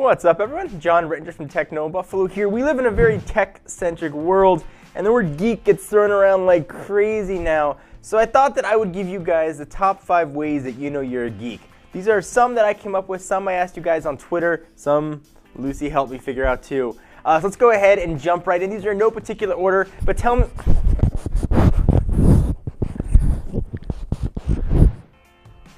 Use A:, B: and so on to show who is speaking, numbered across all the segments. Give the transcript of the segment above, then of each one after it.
A: What's up, everyone? John Rettinger from Techno Buffalo here. We live in a very tech-centric world, and the word geek gets thrown around like crazy now. So I thought that I would give you guys the top 5 ways that you know you're a geek. These are some that I came up with, some I asked you guys on Twitter, some Lucy helped me figure out too. So let's go ahead and jump right in. These are in no particular order, but tell me...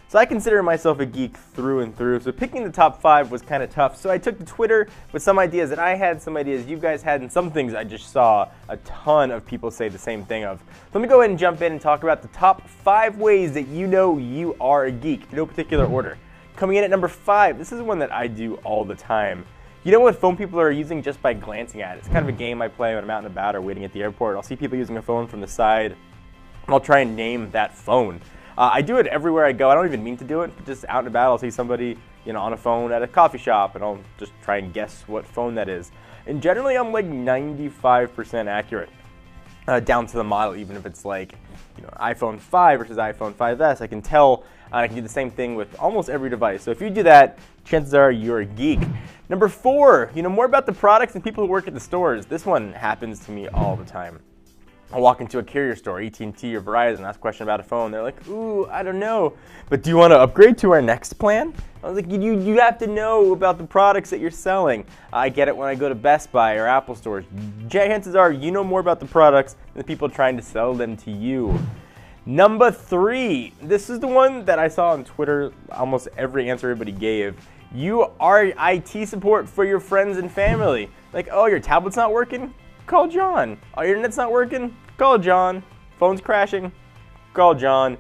A: So I consider myself a geek through and through, so picking the top 5 was kind of tough. So I took to Twitter with some ideas that I had, some ideas you guys had, and some things I just saw a ton of people say the same thing of. So let me go ahead and jump in and talk about the top 5 ways that you know you are a geek, in no particular order. Coming in at number 5, this is one that I do all the time. You know what phone people are using just by glancing at it? It's kind of a game I play when I'm out and about or waiting at the airport. I'll see people using a phone from the side, and I'll try and name that phone. I do it everywhere I go. I don't even mean to do it, but just out and about, I'll see somebody, on a phone at a coffee shop, and I'll just try and guess what phone that is. And generally, I'm like 95% accurate, down to the model, even if it's like, iPhone 5 versus iPhone 5S. I can tell. I can do the same thing with almost every device. So if you do that, chances are you're a geek. Number 4, more about the products and people who work at the stores. This one happens to me all the time. I'll walk into a carrier store, AT&T or Verizon, ask a question about a phone. They're like, ooh, I don't know, but do you want to upgrade to our next plan? I was like, you have to know about the products that you're selling. I get it when I go to Best Buy or Apple stores. Chances are you know more about the products than the people trying to sell them to you. Number 3, this is the one that I saw on Twitter, almost every answer everybody gave. You are IT support for your friends and family. Like, oh, your tablet's not working? Call John. Oh, your internet's not working? Call John. Phone's crashing? Call John.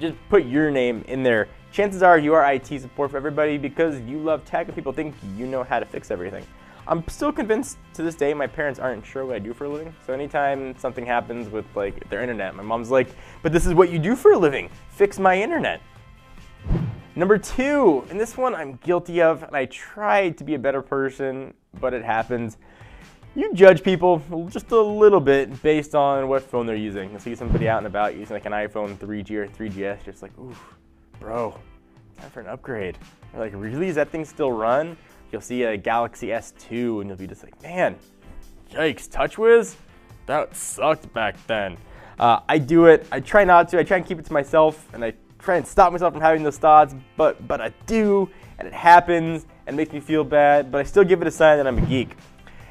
A: Just put your name in there. Chances are you are IT support for everybody because you love tech and people think you know how to fix everything. I'm still convinced to this day my parents aren't sure what I do for a living. So anytime something happens with like their internet, my mom's like, but this is what you do for a living. Fix my internet. Number 2, and this one I'm guilty of, and I try to be a better person, but it happens. You judge people just a little bit based on what phone they're using. You'll see somebody out and about using like an iPhone 3G or 3GS, just like, ooh, bro, time for an upgrade. You're like, really? Does that thing still run? You'll see a Galaxy S2 and you'll be just like, man, yikes, TouchWiz? That sucked back then. I do it. I try not to. I try and keep it to myself, and I try and stop myself from having those thoughts, but I do, and it happens, and it makes me feel bad, but I still give it a sign that I'm a geek.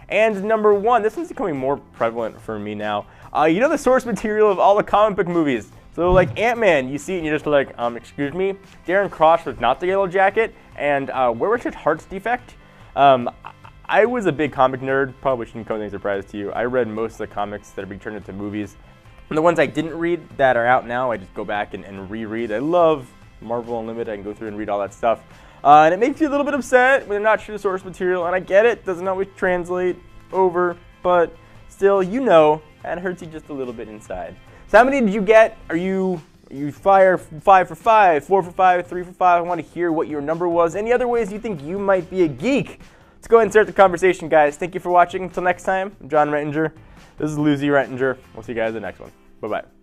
A: And number 1, this one's becoming more prevalent for me now. You know the source material of all the comic book movies. So like Ant-Man, you see it and you're just like, excuse me? Darren Cross was not the Yellow Jacket, and where was his heart's defect? I was a big comic nerd, probably shouldn't come as any surprise to you. I read most of the comics that are being turned into movies. And the ones I didn't read that are out now, I just go back and reread. I love Marvel Unlimited. I can go through and read all that stuff. And it makes you a little bit upset when they're not sure the source material, and I get it, doesn't always translate over, but still, that hurts you just a little bit inside. So how many did you get? Are you fire 5 for 5, 4 for 5, 3 for 5? I want to hear what your number was. Any other ways you think you might be a geek? Let's go ahead and start the conversation, guys. Thank you for watching. Until next time, I'm John Rettinger. This is Lucy Rettinger. We'll see you guys in the next one. Bye-bye.